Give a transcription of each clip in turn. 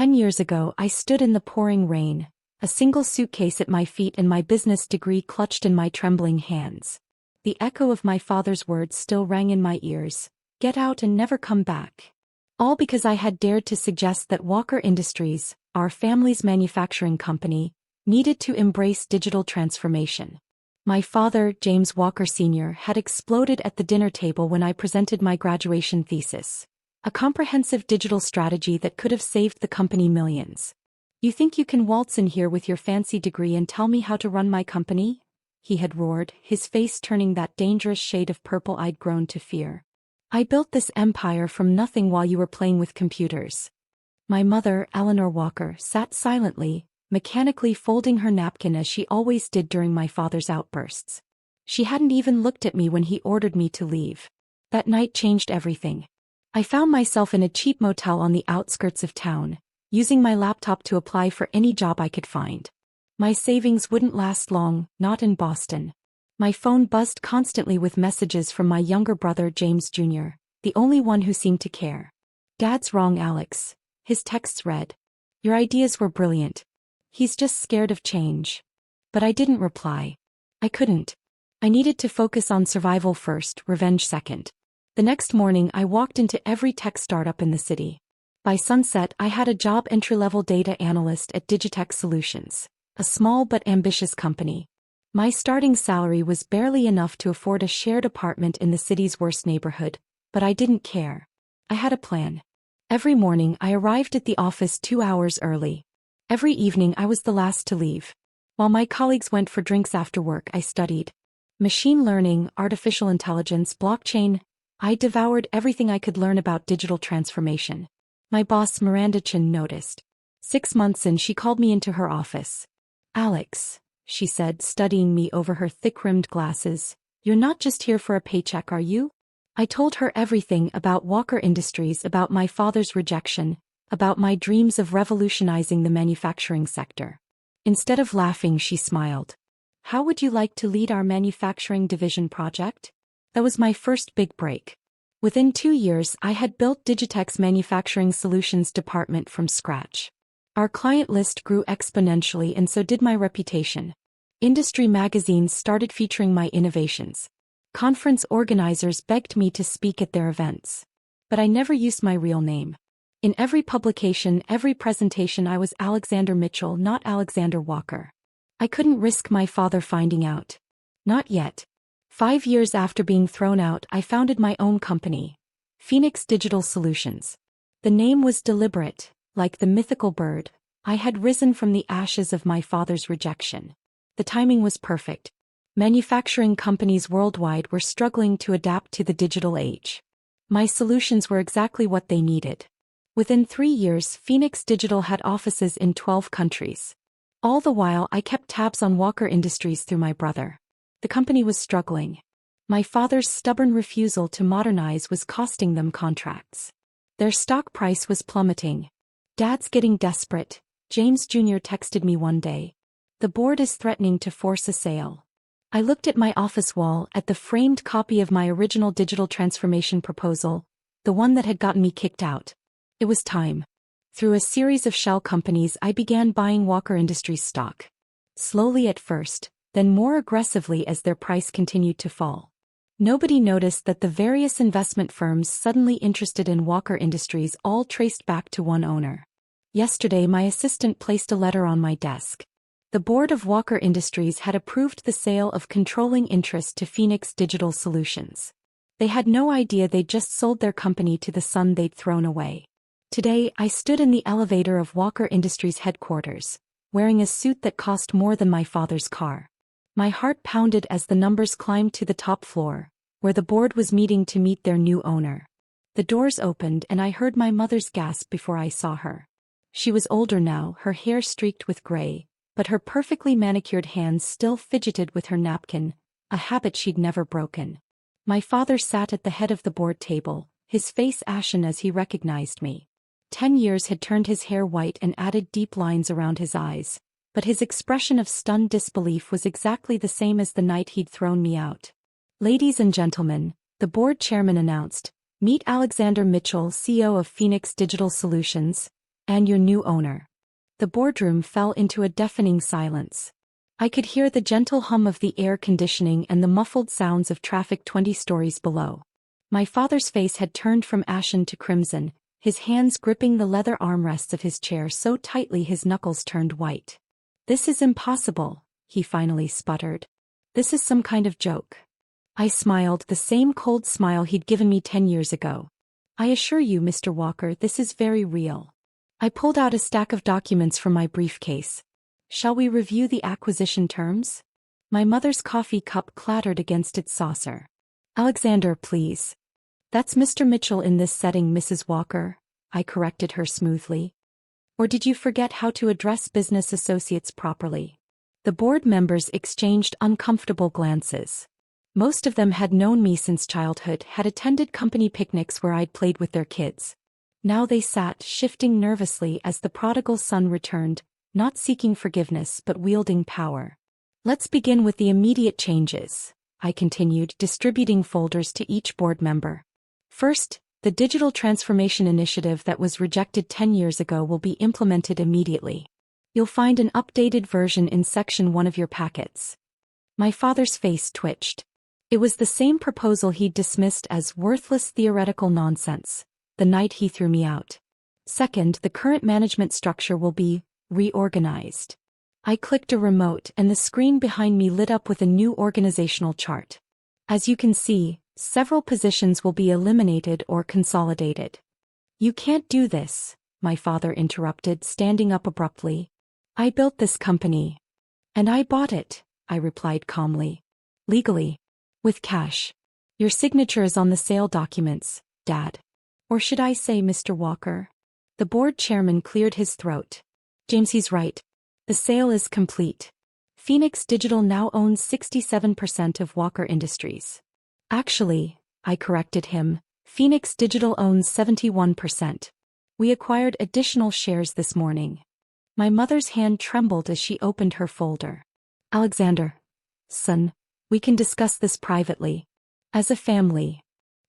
10 years ago, I stood in the pouring rain, a single suitcase at my feet and my business degree clutched in my trembling hands. The echo of my father's words still rang in my ears, "Get out and never come back." All because I had dared to suggest that Walker Industries, our family's manufacturing company, needed to embrace digital transformation. My father, James Walker Sr., had exploded at the dinner table when I presented my graduation thesis. A comprehensive digital strategy that could have saved the company millions. "You think you can waltz in here with your fancy degree and tell me how to run my company?" he had roared, his face turning that dangerous shade of purple I'd grown to fear. "I built this empire from nothing while you were playing with computers." My mother, Eleanor Walker, sat silently, mechanically folding her napkin as she always did during my father's outbursts. She hadn't even looked at me when he ordered me to leave. That night changed everything. I found myself in a cheap motel on the outskirts of town, using my laptop to apply for any job I could find. My savings wouldn't last long, not in Boston. My phone buzzed constantly with messages from my younger brother James Jr., the only one who seemed to care. "Dad's wrong, Alex," his texts read. "Your ideas were brilliant. He's just scared of change." But I didn't reply. I couldn't. I needed to focus on survival first, revenge second. The next morning I walked into every tech startup in the city. By sunset I had a job entry-level data analyst at Digitech Solutions, a small but ambitious company. My starting salary was barely enough to afford a shared apartment in the city's worst neighborhood, but I didn't care. I had a plan. Every morning I arrived at the office 2 hours early. Every evening I was the last to leave. While my colleagues went for drinks after work, I studied machine learning, artificial intelligence, blockchain. I devoured everything I could learn about digital transformation. My boss, Miranda Chin, noticed. 6 months in, she called me into her office. "Alex," she said, studying me over her thick-rimmed glasses, "you're not just here for a paycheck, are you?" I told her everything about Walker Industries, about my father's rejection, about my dreams of revolutionizing the manufacturing sector. Instead of laughing, she smiled. "How would you like to lead our manufacturing division project?" That was my first big break. Within 2 years, I had built Digitech's manufacturing solutions department from scratch. Our client list grew exponentially, and so did my reputation. Industry magazines started featuring my innovations. Conference organizers begged me to speak at their events. But I never used my real name. In every publication, every presentation, I was Alexander Mitchell, not Alexander Walker. I couldn't risk my father finding out. Not yet. 5 years after being thrown out, I founded my own company, Phoenix Digital Solutions. The name was deliberate, like the mythical bird. I had risen from the ashes of my father's rejection. The timing was perfect. Manufacturing companies worldwide were struggling to adapt to the digital age. My solutions were exactly what they needed. Within 3 years, Phoenix Digital had offices in 12 countries. All the while, I kept tabs on Walker Industries through my brother. The company was struggling. My father's stubborn refusal to modernize was costing them contracts. Their stock price was plummeting. "Dad's getting desperate," James Jr. texted me one day. "The board is threatening to force a sale." I looked at my office wall, at the framed copy of my original digital transformation proposal, the one that had gotten me kicked out. It was time. Through a series of shell companies, I began buying Walker Industries stock. Slowly at first, then more aggressively as their price continued to fall. Nobody noticed that the various investment firms suddenly interested in Walker Industries all traced back to one owner. Yesterday, my assistant placed a letter on my desk. The board of Walker Industries had approved the sale of controlling interest to Phoenix Digital Solutions. They had no idea they'd just sold their company to the son they'd thrown away. Today, I stood in the elevator of Walker Industries headquarters, wearing a suit that cost more than my father's car. My heart pounded as the numbers climbed to the top floor, where the board was meeting to meet their new owner. The doors opened and I heard my mother's gasp before I saw her. She was older now, her hair streaked with gray, but her perfectly manicured hands still fidgeted with her napkin, a habit she'd never broken. My father sat at the head of the board table, his face ashen as he recognized me. 10 years had turned his hair white and added deep lines around his eyes, but his expression of stunned disbelief was exactly the same as the night he'd thrown me out. "Ladies and gentlemen," the board chairman announced, "meet Alexander Mitchell, CEO of Phoenix Digital Solutions, And your new owner. The boardroom fell into a deafening silence. I could hear the gentle hum of the air conditioning and the muffled sounds of traffic 20 stories below. My father's face had turned from ashen to crimson, his hands gripping the leather armrests of his chair so tightly his knuckles turned white. "This is impossible," he finally sputtered. "This is some kind of joke." I smiled, the same cold smile he'd given me 10 years ago. "I assure you, Mr. Walker, this is very real." I pulled out a stack of documents from my briefcase. "Shall we review the acquisition terms?" My mother's coffee cup clattered against its saucer. "Alexander, please." "That's Mr. Mitchell in this setting, Mrs. Walker," I corrected her smoothly. "Or did you forget how to address business associates properly?" The board members exchanged uncomfortable glances. Most of them had known me since childhood, had attended company picnics where I'd played with their kids. Now they sat, shifting nervously as the prodigal son returned, not seeking forgiveness but wielding power. "Let's begin with the immediate changes," I continued, distributing folders to each board member. "First, the digital transformation initiative that was rejected 10 years ago will be implemented immediately. You'll find an updated version in Section 1 of your packets." My father's face twitched. It was the same proposal he'd dismissed as worthless theoretical nonsense the night he threw me out. "Second, the current management structure will be reorganized." I clicked a remote and the screen behind me lit up with a new organizational chart. "As you can see, several positions will be eliminated or consolidated." "You can't do this," my father interrupted, standing up abruptly. "I built this company." "And I bought it," I replied calmly. "Legally. With cash. Your signature is on the sale documents, Dad. Or should I say Mr. Walker?" The board chairman cleared his throat. "James, he's right. The sale is complete. Phoenix Digital now owns 67% of Walker Industries." "Actually," I corrected him, "Phoenix Digital owns 71%. We acquired additional shares this morning." My mother's hand trembled as she opened her folder. "Alexander, son, we can discuss this privately. As a family."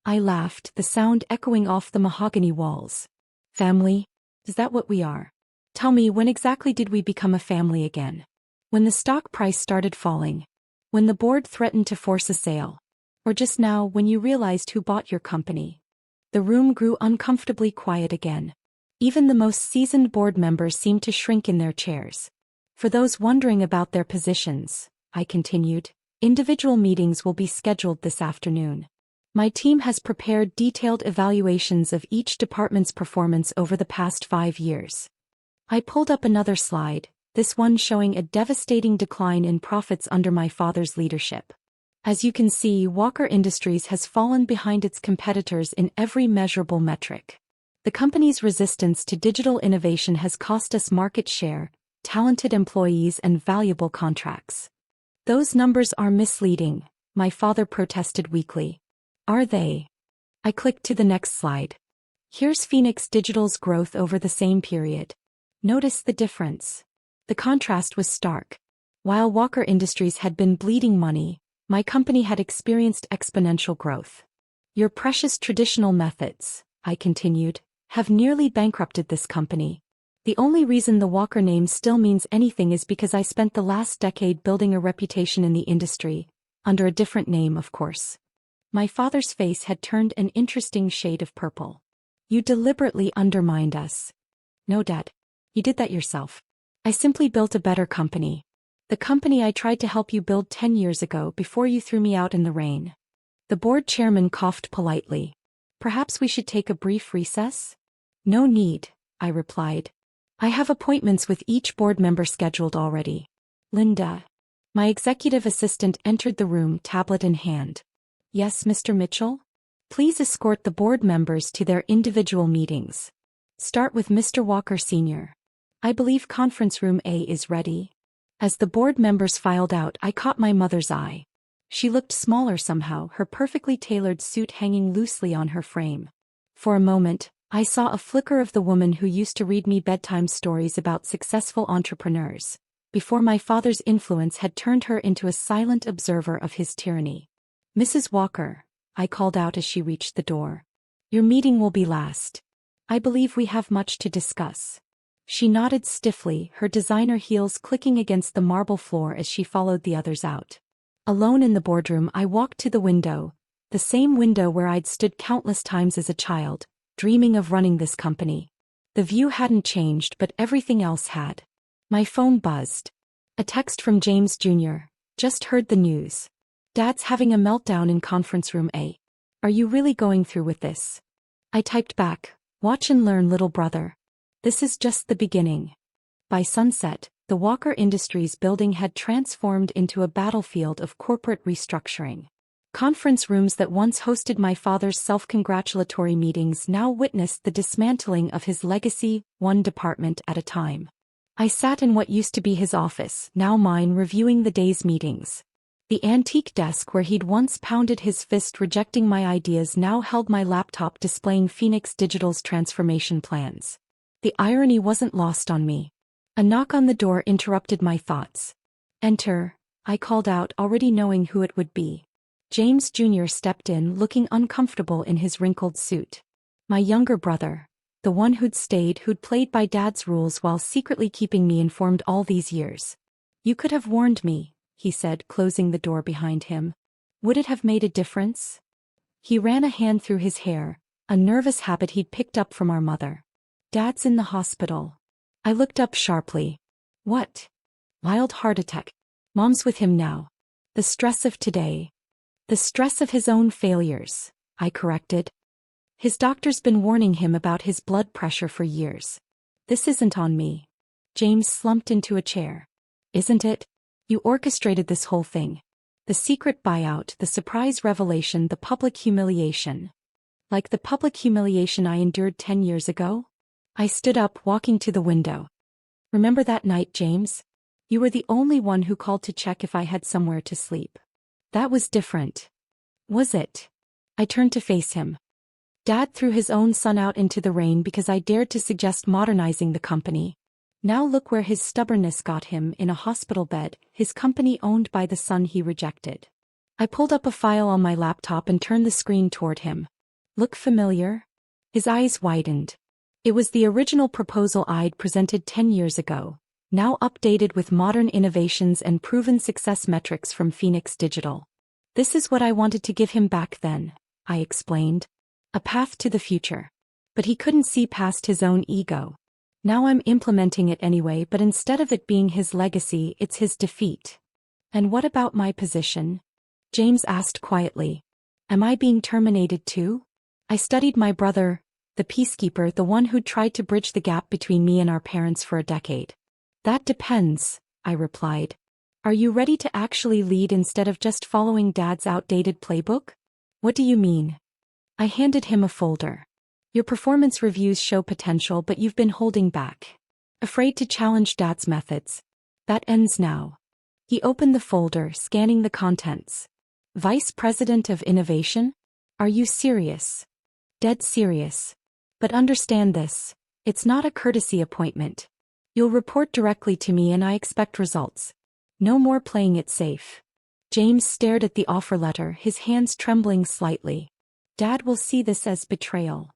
I laughed, the sound echoing off the mahogany walls. "Family? Is that what we are? Tell me, when exactly did we become a family again? When the stock price started falling? When the board threatened to force a sale? Or just now when you realized who bought your company?" The room grew uncomfortably quiet again. Even the most seasoned board members seemed to shrink in their chairs. "For those wondering about their positions," I continued, "individual meetings will be scheduled this afternoon. My team has prepared detailed evaluations of each department's performance over the past 5 years." I pulled up another slide, this one showing a devastating decline in profits under my father's leadership. "As you can see, Walker Industries has fallen behind its competitors in every measurable metric. The company's resistance to digital innovation has cost us market share, talented employees, and valuable contracts." "Those numbers are misleading," my father protested weakly. "Are they?" I clicked to the next slide. "Here's Phoenix Digital's growth over the same period. Notice the difference." The contrast was stark. While Walker Industries had been bleeding money, my company had experienced exponential growth. "Your precious traditional methods," I continued, "have nearly bankrupted this company. The only reason the Walker name still means anything is because I spent the last decade building a reputation in the industry, under a different name, of course." My father's face had turned an interesting shade of purple. "You deliberately undermined us." "No, Dad. You did that yourself. I simply built a better company. The company I tried to help you build 10 years ago before you threw me out in the rain." The board chairman coughed politely. "Perhaps we should take a brief recess?" "No need," I replied. "I have appointments with each board member scheduled already." "Linda." My executive assistant entered the room, tablet in hand. "Yes, Mr. Mitchell? Please escort the board members to their individual meetings. Start with Mr. Walker Sr. I believe conference room A is ready." As the board members filed out, I caught my mother's eye. She looked smaller somehow, her perfectly tailored suit hanging loosely on her frame. For a moment, I saw a flicker of the woman who used to read me bedtime stories about successful entrepreneurs, before my father's influence had turned her into a silent observer of his tyranny. "Mrs. Walker," I called out as she reached the door. "Your meeting will be last. I believe we have much to discuss." She nodded stiffly, her designer heels clicking against the marble floor as she followed the others out. Alone in the boardroom, I walked to the window, the same window where I'd stood countless times as a child, dreaming of running this company. The view hadn't changed, but everything else had. My phone buzzed. A text from James Jr. Just heard the news. Dad's having a meltdown in conference room A. Are you really going through with this? I typed back, watch and learn, little brother. This is just the beginning. By sunset, the Walker Industries building had transformed into a battlefield of corporate restructuring. Conference rooms that once hosted my father's self-congratulatory meetings now witnessed the dismantling of his legacy, one department at a time. I sat in what used to be his office, now mine, reviewing the day's meetings. The antique desk where he'd once pounded his fist rejecting my ideas now held my laptop displaying Phoenix Digital's transformation plans. The irony wasn't lost on me. A knock on the door interrupted my thoughts. Enter, I called out, already knowing who it would be. James Jr. stepped in, looking uncomfortable in his wrinkled suit. My younger brother, the one who'd stayed, who'd played by Dad's rules while secretly keeping me informed all these years. You could have warned me, he said, closing the door behind him. Would it have made a difference? He ran a hand through his hair, a nervous habit he'd picked up from our mother. Dad's in the hospital. I looked up sharply. What? Mild heart attack. Mom's with him now. The stress of today. The stress of his own failures, I corrected. His doctor's been warning him about his blood pressure for years. This isn't on me. James slumped into a chair. Isn't it? You orchestrated this whole thing. The secret buyout, the surprise revelation, the public humiliation. Like the public humiliation I endured 10 years ago? I stood up, walking to the window. Remember that night, James? You were the only one who called to check if I had somewhere to sleep. That was different. Was it? I turned to face him. Dad threw his own son out into the rain because I dared to suggest modernizing the company. Now look where his stubbornness got him, in a hospital bed, his company owned by the son he rejected. I pulled up a file on my laptop and turned the screen toward him. Look familiar? His eyes widened. It was the original proposal I'd presented 10 years ago, now updated with modern innovations and proven success metrics from Phoenix Digital. This is what I wanted to give him back then, I explained. A path to the future. But he couldn't see past his own ego. Now I'm implementing it anyway, but instead of it being his legacy, it's his defeat. And what about my position? James asked quietly. Am I being terminated too? I studied my brother, the peacekeeper, the one who'd tried to bridge the gap between me and our parents for a decade. That depends, I replied. Are you ready to actually lead instead of just following Dad's outdated playbook? What do you mean? I handed him a folder. Your performance reviews show potential, but you've been holding back. Afraid to challenge Dad's methods. That ends now. He opened the folder, scanning the contents. Vice President of Innovation? Are you serious? Dead serious. But understand this. It's not a courtesy appointment. You'll report directly to me and I expect results. No more playing it safe. James stared at the offer letter, his hands trembling slightly. Dad will see this as betrayal.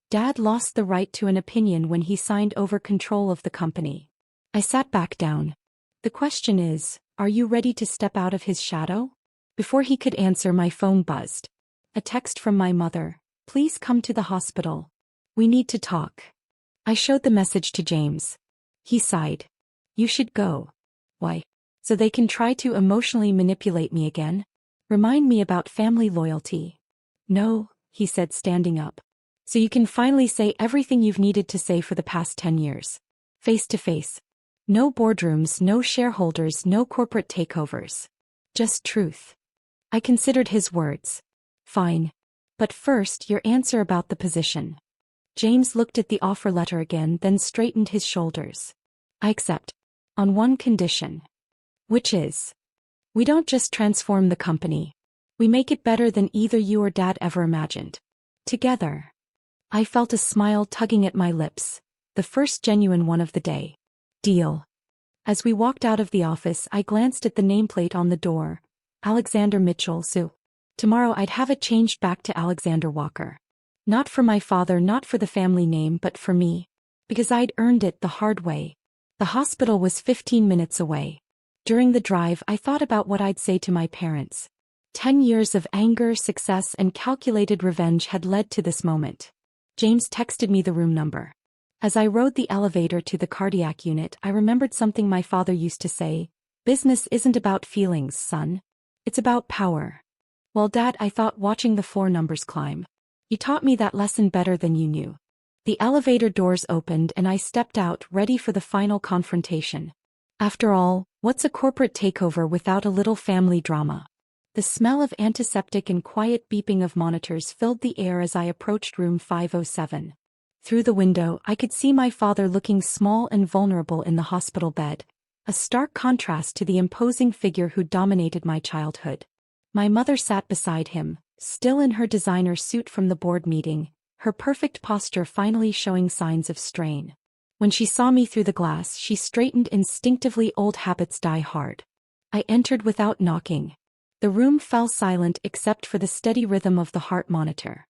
Dad lost the right to an opinion when he signed over control of the company. I sat back down. The question is, are you ready to step out of his shadow? Before he could answer, my phone buzzed. A text from my mother. Please come to the hospital. We need to talk. I showed the message to James. He sighed. You should go. Why? So they can try to emotionally manipulate me again? Remind me about family loyalty. No, he said, standing up. So you can finally say everything you've needed to say for the past 10 years. Face to face. No boardrooms, no shareholders, no corporate takeovers. Just truth. I considered his words. Fine. But first, your answer about the position. James looked at the offer letter again, then straightened his shoulders. I accept. On one condition. Which is? We don't just transform the company. We make it better than either you or Dad ever imagined. Together. I felt a smile tugging at my lips, the first genuine one of the day. Deal. As we walked out of the office, I glanced at the nameplate on the door. Alexander Mitchell, Sue. Tomorrow I'd have it changed back to Alexander Walker. Not for my father, not for the family name, but for me. Because I'd earned it the hard way. The hospital was 15 minutes away. During the drive, I thought about what I'd say to my parents. 10 years of anger, success, and calculated revenge had led to this moment. James texted me the room number. As I rode the elevator to the cardiac unit, I remembered something my father used to say: "Business isn't about feelings, son. It's about power." Well, Dad, I thought, watching the floor numbers climb. You taught me that lesson better than you knew. The elevator doors opened and I stepped out, ready for the final confrontation. After all, what's a corporate takeover without a little family drama? The smell of antiseptic and quiet beeping of monitors filled the air as I approached room 507. Through the window, I could see my father looking small and vulnerable in the hospital bed, a stark contrast to the imposing figure who dominated my childhood. My mother sat beside him, still in her designer suit from the board meeting, her perfect posture finally showing signs of strain. When she saw me through the glass, she straightened instinctively. Old habits die hard. I entered without knocking. The room fell silent except for the steady rhythm of the heart monitor.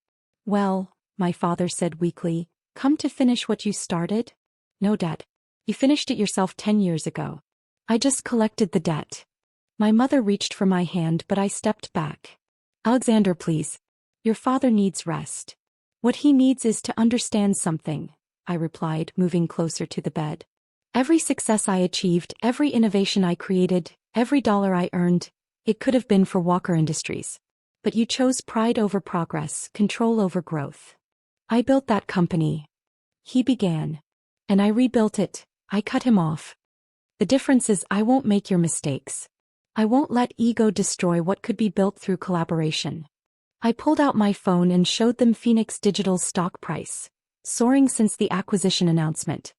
"Well," my father said weakly, "come to finish what you started?" "No, Dad. You finished it yourself 10 years ago. I just collected the debt." My mother reached for my hand, but I stepped back. "Alexander, please. Your father needs rest." "What he needs is to understand something," I replied, moving closer to the bed. "Every success I achieved, every innovation I created, every dollar I earned, it could have been for Walker Industries. But you chose pride over progress, control over growth. I built that company," he began. "And I rebuilt it." I cut him off. "The difference is I won't make your mistakes. I won't let ego destroy what could be built through collaboration." I pulled out my phone and showed them Phoenix Digital's stock price, soaring since the acquisition announcement.